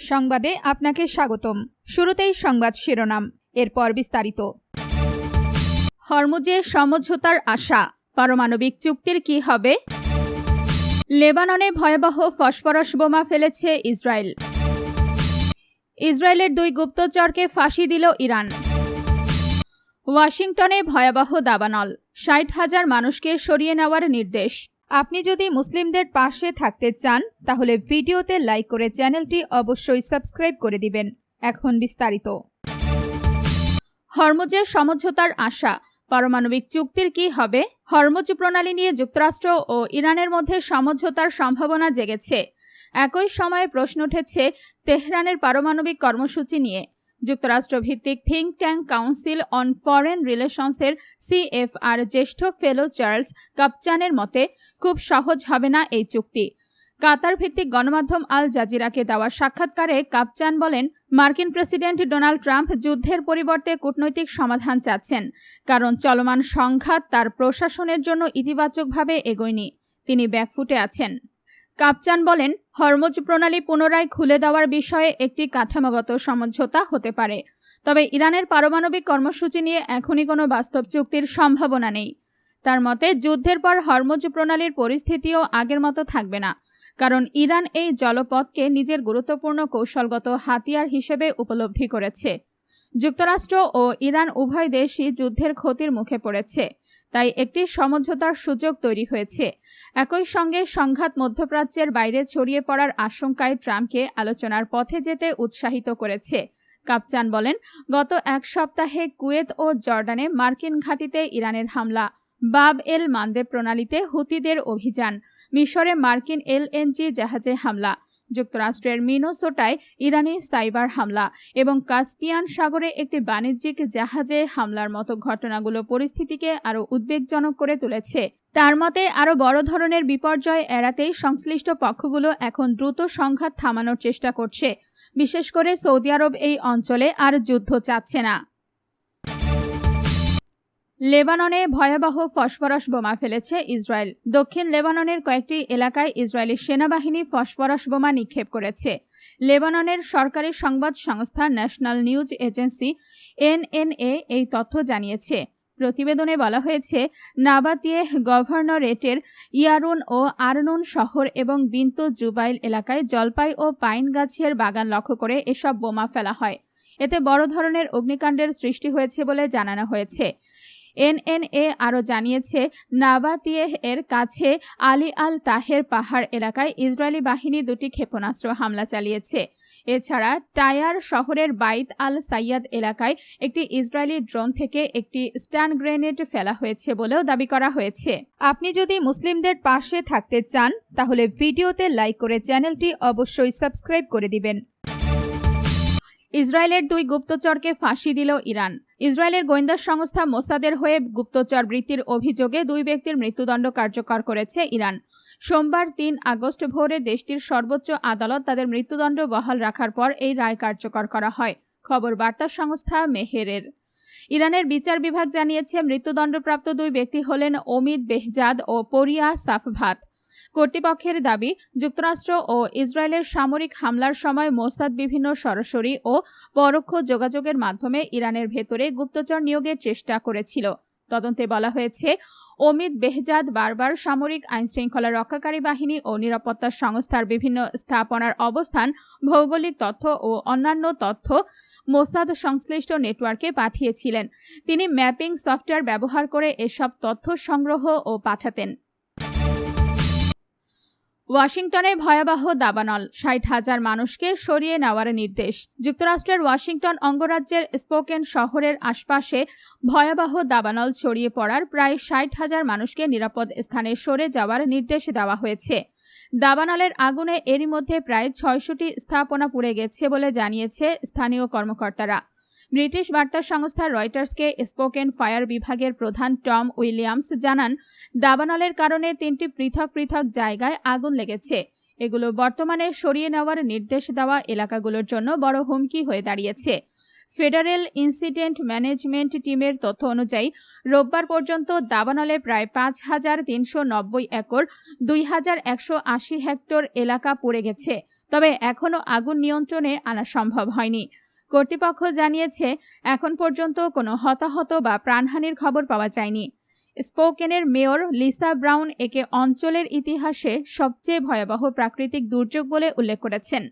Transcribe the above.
সংবাদে আপনাকে স্বাগতম। শুরুতেই সংবাদ শিরোনাম, এরপর বিস্তারিত। হরমুজে সমঝোতার আশা, পারমাণবিক চুক্তির কি হবে? লেবাননে ভয়াবহ ফসফরাস বোমা ফেলেছে ইসরায়েল। ইসরায়েলের 2 গুপ্তচরকে ফাঁসি দিল ইরান। ওয়াশিংটনে ভয়াবহ দাবানল, 60,000 মানুষকে সরিয়ে নেওয়ার নির্দেশ। আপনি যদি মুসলিমদের পাশে থাকতে চান তাহলে ভিডিওতে লাইক করে চ্যানেলটি অবশ্যই সাবস্ক্রাইব করে দিবেন। এখন বিস্তারিত। হরমুজের সমঝোতার আশা, পারমাণবিক চুক্তির কি হবে? হরমুজ প্রণালী নিয়ে যুক্তরাষ্ট্র ও ইরানের মধ্যে সমঝোতার সম্ভাবনা জেগেছে। একই সময়ে প্রশ্ন উঠেছে তেহরানের পারমাণবিক কর্মসূচি নিয়ে। যুক্তরাষ্ট্র ভিত্তিক think tank council on foreign রিলেশনসের CFR জ্যেষ্ঠ ফেলো চার্লস কাপচানের মতে খুব সহজ হবে না এই চুক্তি। কাতার ভিত্তিক গণমাধ্যম আল জাজিরাকে দেওয়া সাক্ষাৎকারে কাপচান বলেন, মার্কিন প্রেসিডেন্ট ডোনাল্ড ট্রাম্প যুদ্ধের পরিবর্তে কূটনৈতিক সমাধান চাচ্ছেন, কারণ চলমান সংঘাত তার প্রশাসনের জন্য ইতিবাচকভাবে এগোয়নি। তিনি ব্যাকফুটে আছেন। কাপচান বলেন, হরমুজ প্রণালী পুনরায় খুলে দেওয়ার বিষয়ে একটি কাঠামোগত সমঝোতা হতে পারে, তবে ইরানের পারমাণবিক কর্মসূচি নিয়ে এখনই কোনো বাস্তব চুক্তির সম্ভাবনা নেই। তার মতে যুদ্ধের পর হরমুজ প্রণালীর পরিস্থিতিও আগের মতো থাকবে না, কারণ ইরান এই জলপথকে নিজের গুরুত্বপূর্ণ কৌশলগত হাতিয়ার হিসেবে উপলব্ধি করেছে। যুক্তরাষ্ট্র ও ইরান উভয় দেশই যুদ্ধের ক্ষতির মুখে পড়েছে, তাই একটি সমঝোতার সুযোগ তৈরি হয়েছে। একই সঙ্গে সংঘাত মধ্যপ্রাচ্যের বাইরে ছড়িয়ে পড়ার আশঙ্কায় ট্রাম্পকে আলোচনার পথে যেতে উৎসাহিত করেছে। কাপচান বলেন, গত 1 সপ্তাহে কুয়েত ও জর্ডানে মার্কিন ঘাঁটিতে ইরানের হামলা, বাব এল মানদেব প্রণালীতে হুতিদের অভিযান, মিশরে মার্কিন LNG জাহাজে হামলা, যুক্তরাষ্ট্রের মিনেসোটায় ইরানি সাইবার হামলা এবং কাস্পিয়ান সাগরে একটি বাণিজ্যিক জাহাজে হামলার মতো ঘটনাগুলো পরিস্থিতিকে আরও উদ্বেগজনক করে তুলেছে। তার মতে আরও বড় ধরনের বিপর্যয় এড়াতেই সংশ্লিষ্ট পক্ষগুলো এখন দ্রুত সংঘাত থামানোর চেষ্টা করছে। বিশেষ করে সৌদি আরব এই অঞ্চলে আর যুদ্ধ চাচ্ছে না। লেবাননে ভয়াবহ ফসফরাস বোমা ফেলেছে ইসরায়েল। দক্ষিণ লেবাননের কয়েকটি এলাকায় ইসরায়েলি সেনাবাহিনী ফসফরাস বোমা নিক্ষেপ করেছে। লেবাননের সরকারি সংবাদ সংস্থা ন্যাশনাল নিউজ এজেন্সি NNA এই তথ্য জানিয়েছে। প্রতিবেদনে বলা হয়েছে, নাবাতিয়েহ গভর্নরেটের ইয়ারুন ও আরনুন শহর এবং বিন্তু জুবাইল এলাকায় জলপাই ও পাইন গাছের বাগান লক্ষ্য করে এসব বোমা ফেলা হয়। এতে বড় ধরনের অগ্নিকাণ্ডের সৃষ্টি হয়েছে বলে জানানো হয়েছে। NNA আরও জানিয়েছে, নাবাতিয়েহ এর কাছে আলী আল তাহের পাহাড় এলাকায় ইসরায়েলি বাহিনী 2টি ক্ষেপণাস্ত্র হামলা চালিয়েছে। এছাড়া টায়ার শহরের বাইত আল সাইয়াদ এলাকায় একটি ইসরায়েলি ড্রোন থেকে একটি স্ট্যান গ্রেনেড ফেলা হয়েছে বলেও দাবি করা হয়েছে। আপনি যদি মুসলিমদের পাশে থাকতে চান তাহলে ভিডিওতে লাইক করে চ্যানেলটি অবশ্যই সাবস্ক্রাইব করে দিবেন। ইসরায়েলের 2 গুপ্তচরকে ফাঁসি দিল ইরান। ইসরায়েলের গোয়েন্দা সংস্থা মোসাদের হয়ে গুপ্তচর বৃত্তির অভিযোগে 2 ব্যক্তির মৃত্যুদণ্ড কার্যকর করেছে ইরান। সোমবার 3 আগস্ট ভোরে দেশটির সর্বোচ্চ আদালত তাদের মৃত্যুদণ্ড বহাল রাখার পর এই রায় কার্যকর করা হয়। খবর বার্তা সংস্থা মেহেরের। ইরানের বিচার বিভাগ জানিয়েছে, মৃত্যুদণ্ডপ্রাপ্ত 2 ব্যক্তি হলেন ওমিদ বেহজাদ ও পরিয়া সাফভাত। কর্তৃপক্ষের দাবি, যুক্তরাষ্ট্র ও ইসরায়েলের সামরিক হামলার সময় মোসাদ বিভিন্ন সরাসরি ও পরোক্ষ যোগাযোগের মাধ্যমে ইরানের ভেতরে গুপ্তচর নিয়োগের চেষ্টা করেছিল। তদন্তে বলা হয়েছে, ওমিদ বেহজাদ বারবার সামরিক আইনশৃঙ্খলা রক্ষাকারী বাহিনী ও নিরাপত্তা সংস্থার বিভিন্ন স্থাপনার অবস্থান, ভৌগোলিক তথ্য ও অন্যান্য তথ্য মোসাদ সংশ্লিষ্ট নেটওয়ার্কে পাঠিয়েছিলেন। তিনি ম্যাপিং সফটওয়্যার ব্যবহার করে এসব তথ্য সংগ্রহ ও পাঠাতেন। ওয়াশিংটনে ভয়াবহ দাবানল, 60,000 মানুষকে সরিয়ে নেওয়ার নির্দেশ। যুক্তরাষ্ট্রের ওয়াশিংটন অঙ্গরাজ্যের স্পোকেন শহরের আশপাশে ভয়াবহ দাবানল ছড়িয়ে পড়ার প্রায় 60,000 মানুষকে নিরাপদ স্থানে সরে যাওয়ার নির্দেশ দেওয়া হয়েছে। দাবানলের আগুনে এরই মধ্যে প্রায় 600টি স্থাপনা পুড়ে গেছে বলে জানিয়েছে স্থানীয় কর্মকর্তারা। ব্রিটিশ বার্তা সংস্থা রয়টার্সকে স্পোকেন ফায়ার বিভাগের প্রধান টম উইলিয়ামস জানান, দাবানলের কারণে 3টি পৃথক পৃথক জায়গায় আগুন লেগেছে। এগুলো বর্তমানে সরিয়ে নেওয়ার নির্দেশ দেওয়া এলাকাগুলোর জন্য বড় হুমকি হয়ে দাঁড়িয়েছে। ফেডারেল ইনসিডেন্ট ম্যানেজমেন্ট টিমের তথ্য অনুযায়ী রোববার পর্যন্ত দাবানলে প্রায় 5,390 একর 2,180 হেক্টর এলাকা পুড়ে গেছে। তবে এখনও আগুন নিয়ন্ত্রণে আনা সম্ভব হয়নি। কর্তৃপক্ষ জানিয়েছে, এখন পর্যন্ত কোনো হতাহত বা প্রাণহানির খবর পাওয়া যায়নি। স্পোকেনের মেয়র লিসা ব্রাউন একে অঞ্চলের ইতিহাসে সবচেয়ে ভয়াবহ প্রাকৃতিক দুর্যোগ বলে উল্লেখ করেছেন।